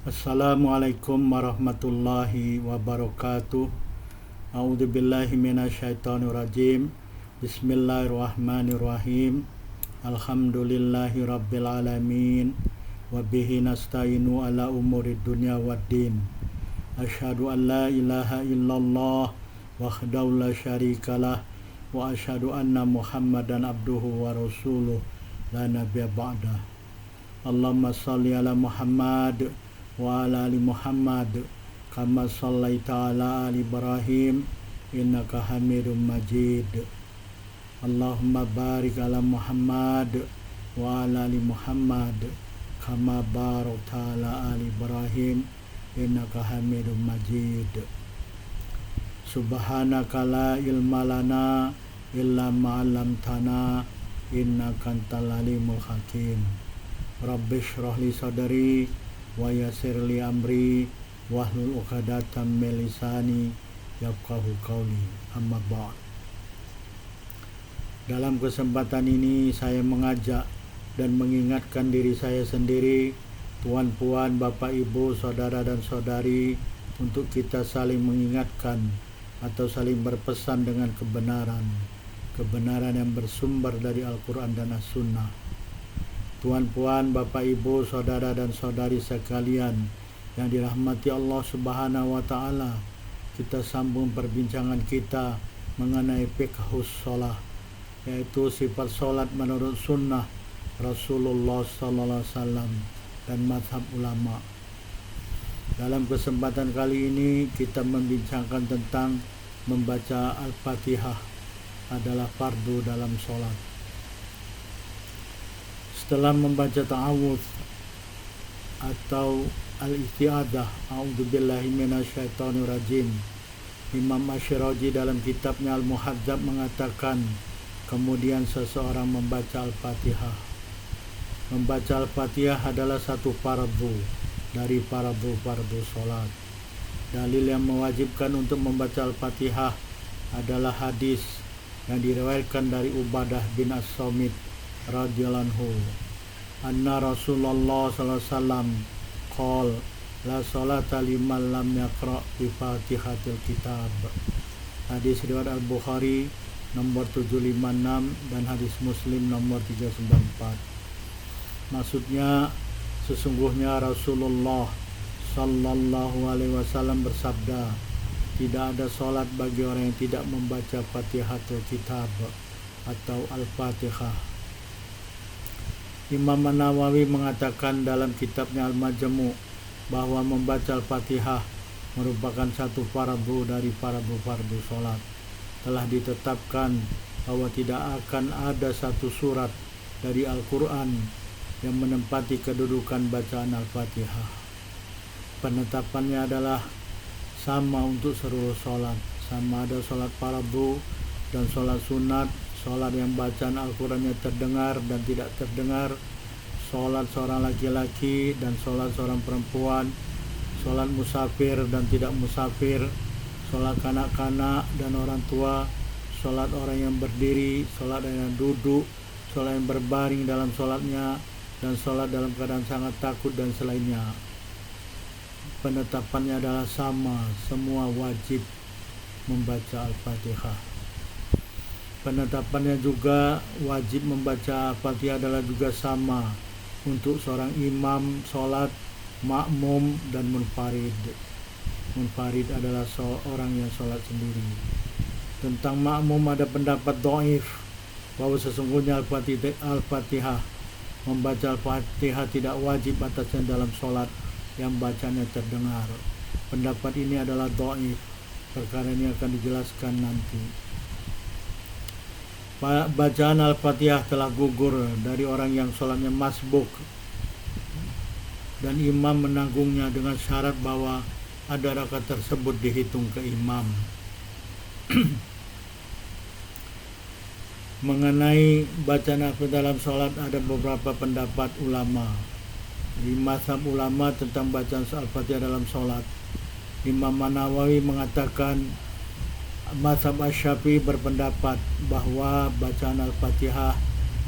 Assalamualaikum warahmatullahi wabarakatuh. A'udzubillahi minasyaitonirrajim. Bismillahirrahmanirrahim. Alhamdulillahi rabbil alamin. Wabihi nasta'inu ala umurid dunya waddin. Asyhadu an la ilaha illallah wahdahu la syarikalah wa asyhadu anna Muhammadan abduhu wa rasuluh la nabiyya ba'dah. Allahumma shalli ala Muhammad wa ala ali Muhammad kama shallaita ala ali Ibrahim innaka Hamidum Majid. Allahumma barik ala Muhammad wa ala ali Muhammad kama barakta ala ali Ibrahim innaka Hamidum Majid. Subhanaka la ilma lana illa ma 'allamtana innaka antal alimul hakim. Rabbi shrah li sadri wa yassir li amri wahlul 'uqdatam min lisani yafqahu qawli. Amma ba'd. Dalam kesempatan ini saya mengajak dan mengingatkan diri saya sendiri, tuan-puan, bapak, ibu, saudara dan saudari, untuk kita saling mengingatkan atau saling berpesan dengan kebenaran yang bersumber dari Al-Quran dan As-Sunnah. Tuan-puan, bapak, ibu, saudara dan saudari sekalian yang dirahmati Allah Subhanahu wa ta'ala, kita sambung perbincangan kita mengenai fiqhus sholah, yaitu sifat sholat menurut sunnah Rasulullah sallallahu alaihi wasallam dan mazhab ulama. Dalam kesempatan kali ini kita membincangkan tentang membaca Al-Fatihah adalah fardu dalam sholat. Setelah membaca ta'awudz atau al-isti'adzah, a'udzubillahi minasyaitonirrajim, Imam Asyraji dalam kitabnya Al-Muhadzab mengatakan, kemudian seseorang membaca Al-Fatihah. Membaca Al-Fatihah adalah satu fardu dari fardu sholat. Dalil yang mewajibkan untuk membaca Al-Fatihah adalah hadis yang diriwayatkan dari Ubadah bin As-Samit radhiyallahu anhu, anna Rasulullah sallallahu alaihi wasallam qala la salata liman lam yaqra bi Fatihatil Kitab. Hadis riwayat Al-Bukhari nomor 756 dan hadis Muslim nomor 394. Maksudnya, sesungguhnya Rasulullah sallallahu alaihi wasallam bersabda, tidak ada salat bagi orang yang tidak membaca Fatihatul Kitab atau Al-Fatihah. Imam An-Nawawi mengatakan dalam kitabnya Al-Majmu' bahwa membaca Al-Fatihah merupakan satu fardu dari fardu sholat. Telah ditetapkan bahwa tidak akan ada satu surat dari Al-Quran yang menempati kedudukan bacaan Al-Fatihah. Penetapannya adalah sama untuk seluruh sholat, sama ada sholat fardu dan sholat sunat, sholat yang bacaan Al-Qurannya terdengar dan tidak terdengar, sholat seorang laki-laki dan sholat seorang perempuan, sholat musafir dan tidak musafir, sholat kanak-kanak dan orang tua, sholat orang yang berdiri, sholat yang duduk, sholat yang berbaring dalam sholatnya, dan sholat dalam keadaan sangat takut dan selainnya. Penetapannya adalah sama, semua wajib membaca Al-Fatihah. Penetapannya juga wajib membaca Al-Fatihah adalah juga sama untuk seorang imam sholat, makmum, dan munfarid. Munfarid adalah seorang yang sholat sendiri. Tentang makmum ada pendapat dhaif bahwa sesungguhnya Al-Fatihah, membaca Al-Fatihah tidak wajib atasnya dalam sholat yang bacanya terdengar. Pendapat ini adalah dhaif. Perkara ini akan dijelaskan nanti. Bacaan Al-Fatihah telah gugur dari orang yang sholatnya masbuk dan imam menanggungnya dengan syarat bahwa ada rakaat tersebut dihitung ke imam. Mengenai bacaan Al-Fatihah dalam sholat ada beberapa pendapat ulama. Di mazhab ulama tentang bacaan Al-Fatihah dalam sholat, Imam An-Nawawi mengatakan mazhab Asy-Syafi'i berpendapat bahwa bacaan Al-Fatihah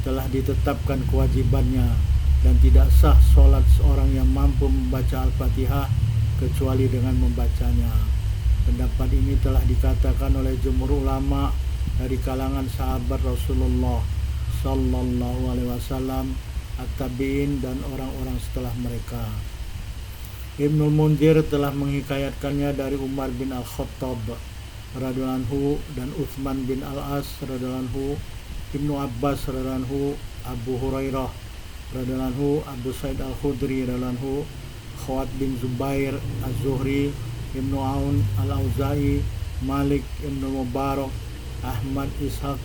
telah ditetapkan kewajibannya dan tidak sah sholat seorang yang mampu membaca Al-Fatihah kecuali dengan membacanya. Pendapat ini telah dikatakan oleh jumhur ulama dari kalangan sahabat Rasulullah Sallallahu Alaihi Wasallam, at-tabi'in, dan orang-orang setelah mereka. Ibnul Munzir telah menghikayatkannya dari Umar bin Al-Khattab radhiyallahu anhu dan Utsman bin Al-As radhiyallahu anhu, Ibnu Abbas radhiyallahu anhu, Abu Hurairah radhiyallahu anhu, Abu Sa'id Al-Khudri radhiyallahu anhu, Khawat bin Zubair Az-Zuhri, Ibnu Aun Al-Auza'i, Malik Ibnu Mubarak, Ahmad Ishaq,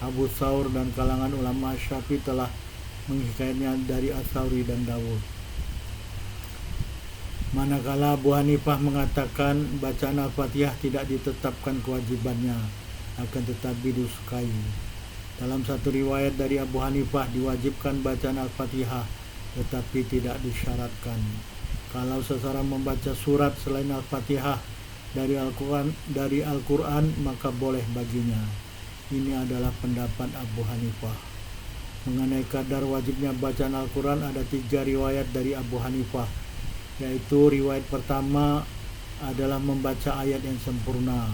Abu Thawr, dan kalangan ulama Syafi'i telah menghikayatnya dari Ats-Tsauri dan Dawud. Manakala Abu Hanifah mengatakan bacaan Al-Fatihah tidak ditetapkan kewajibannya, akan tetapi disukai. Dalam satu riwayat dari Abu Hanifah diwajibkan bacaan Al-Fatihah, tetapi tidak disyaratkan. Kalau seseorang membaca surat selain Al-Fatihah dari Al-Quran, maka boleh baginya. Ini adalah pendapat Abu Hanifah. Mengenai kadar wajibnya bacaan Al-Quran, ada 3 riwayat dari Abu Hanifah, yaitu riwayat pertama adalah membaca ayat yang sempurna,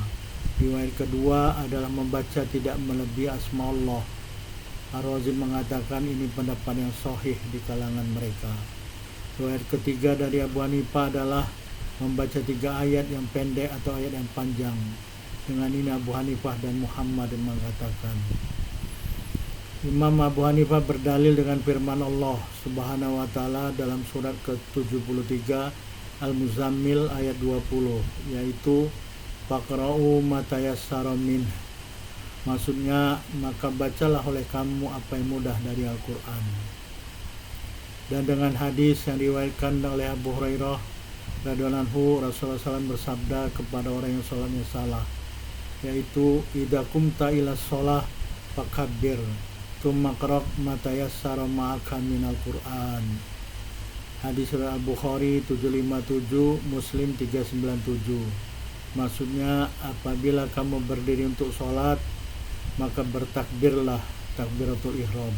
riwayat kedua adalah membaca tidak melebihi asma Allah. Ar-Razi mengatakan ini pendapat yang sahih di kalangan mereka. Riwayat ketiga dari Abu Hanifah adalah membaca 3 ayat yang pendek atau ayat yang panjang. Dengan ini Abu Hanifah dan Muhammad mengatakan. Imam Abu Hanifah berdalil dengan firman Allah Subhanahu wa taala dalam surat ke-73 Al-Muzammil ayat 20, yaitu faqra'u ma tayassara min. Maksudnya, maka bacalah oleh kamu apa yang mudah dari Al-Qur'an. Dan dengan hadis yang diriwayatkan oleh Abu Hurairah radhiyallahu anhu, Rasulullah SAW bersabda kepada orang yang sholatnya salah, yaitu idza qumta ila shalah fakabbir tsumma qra' ma tayassara ma'aka minal Qur'an. Hadis riwayat Al-Bukhari 757, Muslim 397. Maksudnya, apabila kamu berdiri untuk sholat, maka bertakbirlah takbiratul ihram.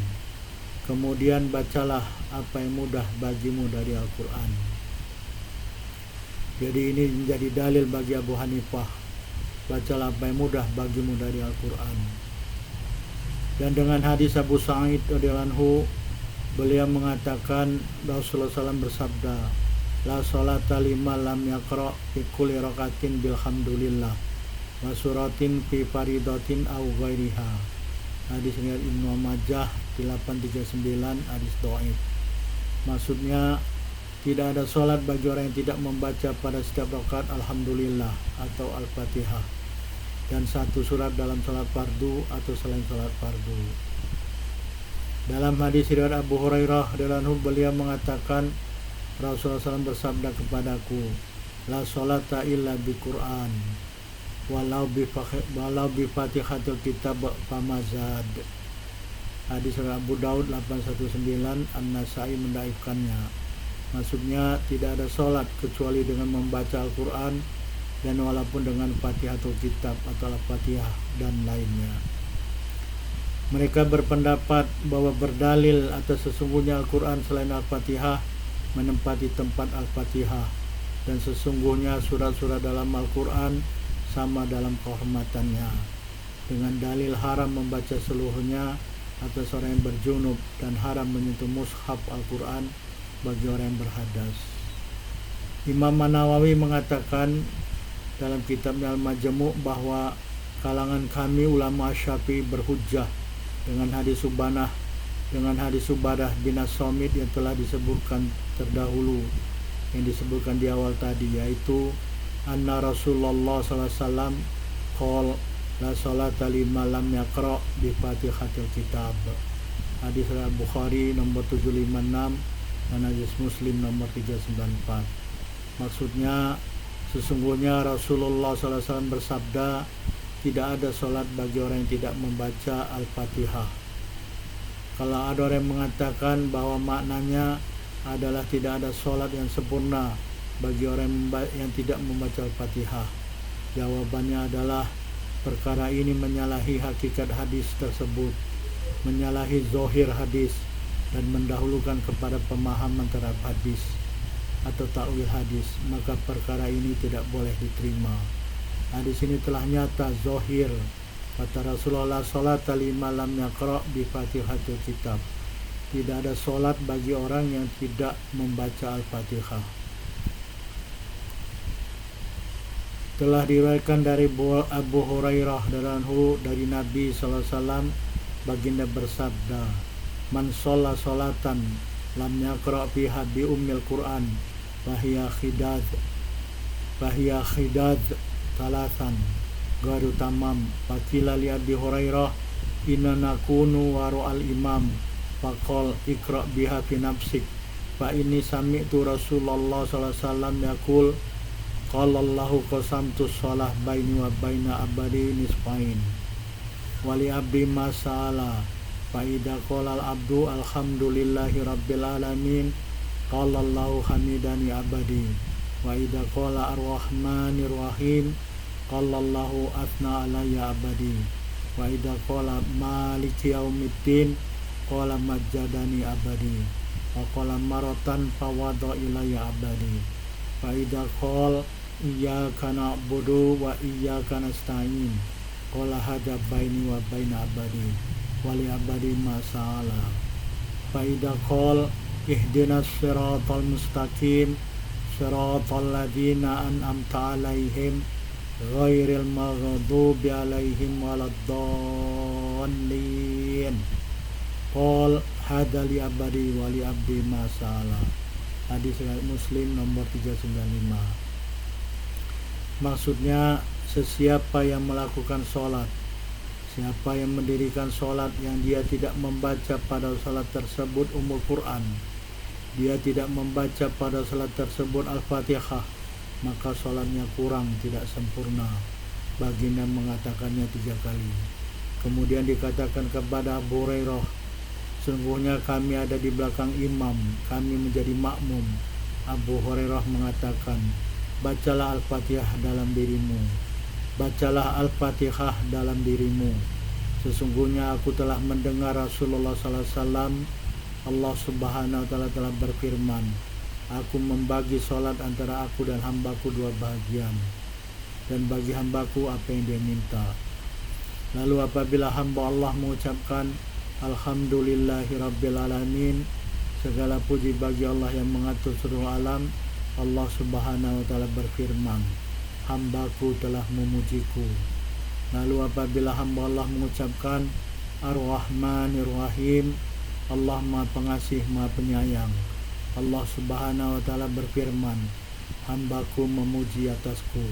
Kemudian bacalah apa yang mudah bagimu dari Al-Quran. Jadi ini menjadi dalil bagi Abu Hanifah. Bacalah apa yang mudah bagimu dari Al-Quran. Dan dengan hadis Abu Sa'id radhiyallahu anhu, beliau mengatakan Rasulullah SAW bersabda, la sholata liman lam yaqra' fi kulli rakatin bilhamdulillah wa suratin fi faridatin aw ghairiha. Hadis riwayat Ibnu Majah 839, hadis dhaif. Maksudnya, tidak ada sholat bagi orang yang tidak membaca pada setiap rakaat Alhamdulillah atau Al-Fatihah dan 1 surat dalam sholat fardu atau selain sholat fardu. Dalam hadis riwayat Abu Hurairah radhiyallahu anhu, beliau mengatakan Rasulullah SAW bersabda kepadaku, la sholata illa bi Qur'an walau bi fatihatul kitab famazad. Hadis riwayat Abu Daud 819, An-Nasai mendaifkannya. Maksudnya, tidak ada sholat kecuali dengan membaca Al-Quran, dan walaupun dengan Fatihatul Kitab atau Al-Fatihah dan lainnya. Mereka berpendapat bahwa berdalil atas sesungguhnya Al-Quran selain Al-Fatihah menempati tempat Al-Fatihah, dan sesungguhnya surat-surat dalam Al-Quran sama dalam kehormatannya, dengan dalil haram membaca seluruhnya atas orang yang berjunub dan haram menyentuh mushaf Al-Quran bagi orang yang berhadas. Imam An-Nawawi mengatakan dalam kitabnya Al-Majmu' bahwa kalangan kami ulama Syafi'i berhujjah dengan hadis Ubadah bin As-Samit yang telah disebutkan terdahulu, yang disebutkan di awal tadi, yaitu anna Rasulullah SAW qol la salata liman lam yaqra' bi Fatihatil Kitab. Hadis riwayat Bukhari nomor 756 dan hadis Muslim nomor 394. Maksudnya, sesungguhnya Rasulullah SAW bersabda, tidak ada sholat bagi orang yang tidak membaca Al-Fatihah. Kalau ada orang yang mengatakan bahwa maknanya adalah tidak ada sholat yang sempurna bagi orang yang tidak membaca Al-Fatihah, jawabannya adalah perkara ini menyalahi hakikat hadis tersebut, menyalahi zahir hadis, dan mendahulukan kepada pemahaman terhadap hadis atau takwil hadis, maka perkara ini tidak boleh diterima. Hadis ini telah nyata zahir, kata Rasulullah, salata liman lam yaqra bi Fatihatil Kitab. Tidak ada solat bagi orang yang tidak membaca Al-Fatihah. Telah diriwayatkan dari Abu Hurairah dari Nabi SAW, baginda bersabda, man sholla sholatan lam yaqra fiha bi ummil Qur'an fahiya khidad talatan garu tamam. Faqila li Abi Hurairah inna nakunu waru al imam faqal ikra biha fi nafsik fa inni sami'tu Rasulullah sallallahu alaihi wasallam yaqul qala Allahu qasamtu shalah baini wa baina abadi nisfain wali abdi masala fa idza qala al abdu alhamdulillahi rabbil alamin qala Allahu hamidani abadi wa idza qala ar-rahmanir rahim qala Allahu athna alayya abadi wa idza qala maliki yaumiddin qala majjadani abadi wa qala maratan fawada ilayya abadi fa idza qala iyyaka na'budu wa iyyaka nasta'in qala hadza baini wa baina abadi wali abadi masala fa idza qala ihdinas siratal mustaqim siratal ladzina an'amta 'alaihim ghairil maghdubi 'alaihim waladdallin qala hadza li abadi wali abdi masala. Hadis riwayat Muslim nomor 395. Maksudnya, sesiapa yang melakukan sholat, siapa yang mendirikan sholat yang dia tidak membaca pada sholat tersebut Ummul Quran, dia tidak membaca pada sholat tersebut Al-Fatihah, maka sholatnya kurang, tidak sempurna. Baginda mengatakannya 3 kali. Kemudian dikatakan kepada Abu Hurairah, sungguhnya kami ada di belakang imam, kami menjadi makmum. Abu Hurairah mengatakan, bacalah Al-Fatihah dalam dirimu, bacalah Al-Fatihah dalam dirimu. Sesungguhnya aku telah mendengar Rasulullah SAW, Allah Subhanahu wa Ta'ala telah berfirman, aku membagi sholat antara aku dan hambaku 2 bagian, dan bagi hambaku apa yang dia minta. Lalu apabila hamba Allah mengucapkan Alhamdulillahi Rabbil Alamin, segala puji bagi Allah yang mengatur seluruh alam, Allah Subhanahu wa Ta'ala berfirman, hambaku telah memujiku. Lalu apabila hamba Allah mengucapkan Ar-Rahmanir Rahim, Allah Maha Pengasih Maha Penyayang, Allah Subhanahu wa Ta'ala berfirman, hambaku memuji atasku.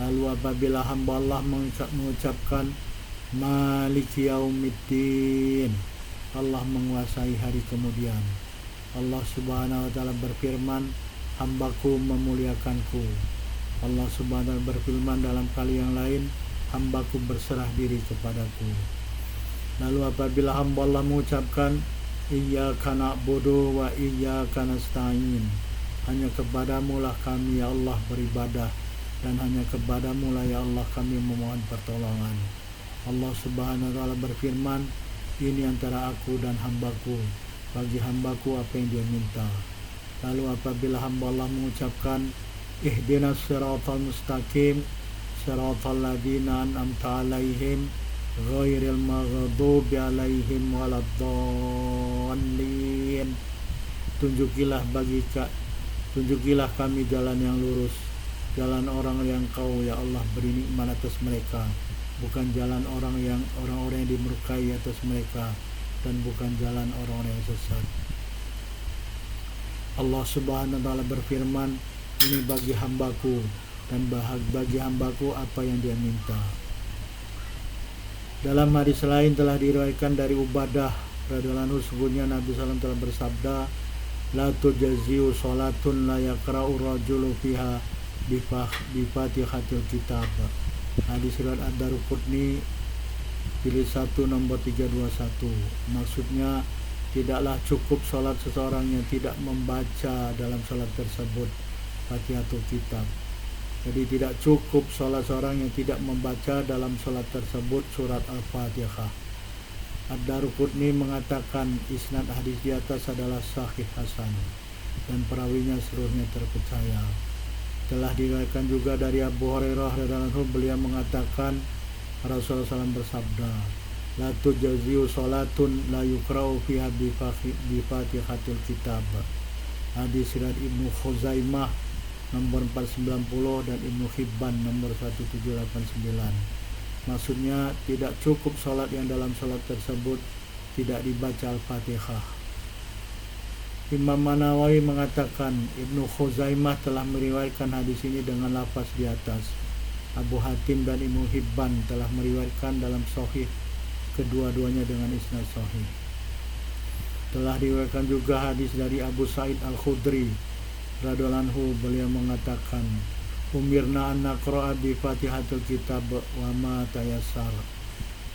Lalu apabila hamba Allah mengucapkan Maliki Yaumiddin, Allah menguasai hari kemudian, Allah Subhanahu wa Ta'ala berfirman, hambaku memuliakanku. Allah Subhanahu wa Ta'ala berfirman dalam kali yang lain, hambaku berserah diri kepadaku. Lalu apabila hamba Allah mengucapkan Iyyaka na'budu wa iyyaka nasta'in, hanya kepadamu lah kami ya Allah beribadah, dan hanya kepadamu lah ya Allah kami memohon pertolongan. Allah Subhanahu wa Ta'ala berfirman, ini antara aku dan hambaku, bagi hambaku apa yang dia minta. Lalu apabila hamba Allah mengucapkan ihdinas siratal mustaqim siratal ladzina an'amta 'alaihim ghairil maghdubi 'alaihim waladdallin, tunjukilah kami jalan yang lurus, jalan orang yang kau ya Allah beri nikmat atas mereka, bukan jalan orang-orang yang dimurkai atas mereka, dan bukan jalan orang-orang yang sesat. Allah Subhanahu wa Ta'ala berfirman, ini bagi hambaku, dan bagi hambaku apa yang dia minta. Dalam hadis lain telah diriwayatkan dari Ubadah radhiyallahu anhu, sesungguhnya Nabi SAW telah bersabda, la tujaziu sholatun la yaqra'u rajulu fiha bi Fatihatil Kitab. Hadis riwayat Ad-Daruqutni jilid 1 nomor 321. Maksudnya, tidaklah cukup sholat seseorang yang tidak membaca dalam sholat tersebut Fatihatul Kitab. Jadi tidak cukup sholat seorang yang tidak membaca dalam sholat tersebut surat Al-Fatihah. Ad-Daruqutni mengatakan isnad hadis di atas adalah sahih hasan dan perawinya seluruhnya terpercaya. Telah diriwayatkan juga dari Abu Hurairah radhiyallahu anhu, beliau mengatakan Rasulullah SAW bersabda, la tujzi'u salatun la yuqra'u fiha bi Fatihatul Kitab. Hadis riwayat Ibnu Khuzaimah nomor 490 dan Ibnu Hibban nomor 1789. Maksudnya tidak cukup sholat yang dalam sholat tersebut tidak dibaca Al-Fatihah. Imam Nawawi mengatakan Ibnu Khuzaimah telah meriwayatkan hadis ini dengan lafaz di atas. Abu Hatim dan Ibnu Hibban telah meriwayatkan dalam Sahih kedua-duanya dengan isnad sahih. Telah diriwayatkan juga hadis dari Abu Sa'id Al-Khudri radhiyallahu anhu, beliau mengatakan umirna an naqra'a bi Fatihatul Kitab wa ma tayassar.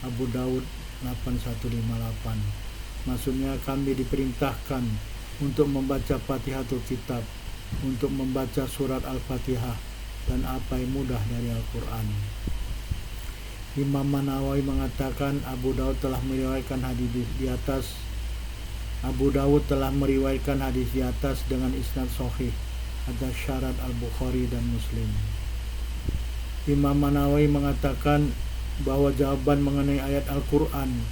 Abu Daud 8158. Maksudnya kami diperintahkan untuk membaca Fatihatul Kitab, untuk membaca surat Al-Fatihah dan apa yang mudah dari Al-Quran. Imam Nawawi mengatakan Abu Daud telah meriwayatkan hadis di atas. Abu Daud telah meriwayatkan hadis di atas dengan isnad sahih atas syarat Al-Bukhari dan Muslim. Imam Nawawi mengatakan bahwa jawaban mengenai ayat Al-Quran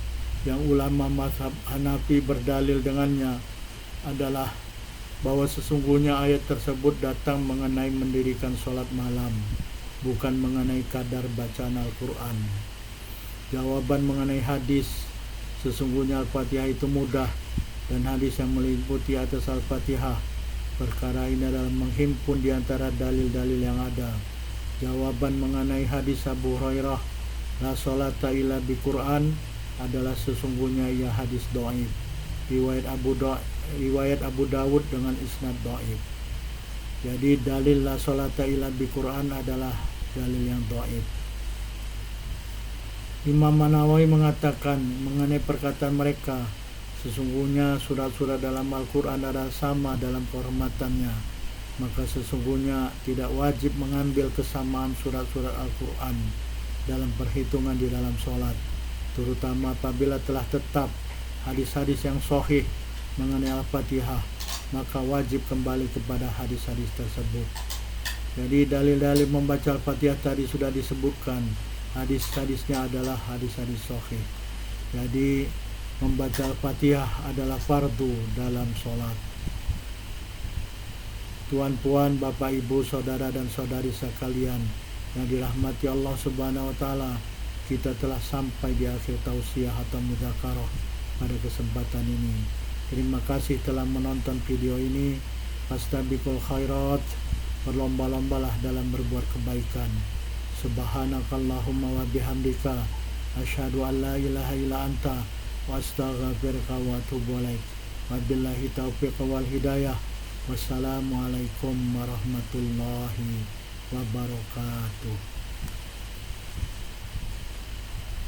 yang ulama mazhab Hanafi berdalil dengannya adalah bahwa sesungguhnya ayat tersebut datang mengenai mendirikan sholat malam, bukan mengenai kadar bacaan Al-Quran. Jawaban mengenai hadis sesungguhnya Al-Fatihah itu mudah dan hadis yang meliputi atas Al-Fatihah, perkara ini adalah menghimpun di antara dalil-dalil yang ada. Jawaban mengenai hadis Abu Hurairah la sholata illa bi Quran adalah sesungguhnya ia hadis dhaif, riwayat Abu Dawud dengan isnad dhaif. Jadi dalil la sholata illa bi Quran adalah dalil yang dhaif. Imam Nawawi mengatakan mengenai perkataan mereka, sesungguhnya surat-surat dalam Al-Quran adalah sama dalam kehormatannya, maka sesungguhnya tidak wajib mengambil kesamaan surat-surat Al-Quran dalam perhitungan di dalam sholat, terutama apabila telah tetap hadis-hadis yang sahih mengenai Al-Fatihah, maka wajib kembali kepada hadis-hadis tersebut. Jadi dalil-dalil membaca Al-Fatihah tadi sudah disebutkan, hadis-hadisnya adalah hadis-hadis sahih. Jadi membaca Al-Fatihah adalah fardu dalam sholat. Tuan-puan, Bapak, Ibu, saudara dan saudari sekalian yang dirahmati Allah Subhanahu wa Ta'ala, kita telah sampai di akhir tausiah atau mudzakarah pada kesempatan ini. Terima kasih telah menonton video ini. Fastabiqul khairat, berlomba-lombalah dalam berbuat kebaikan. Subhanakallahumma wa bihamdika, asyhadu an la ilaha illa anta, wa astaghfiruka wa atubu ilaik. Wabillahi taufiq wal hidayah. Wassalamualaikum warahmatullahi wabarakatuh.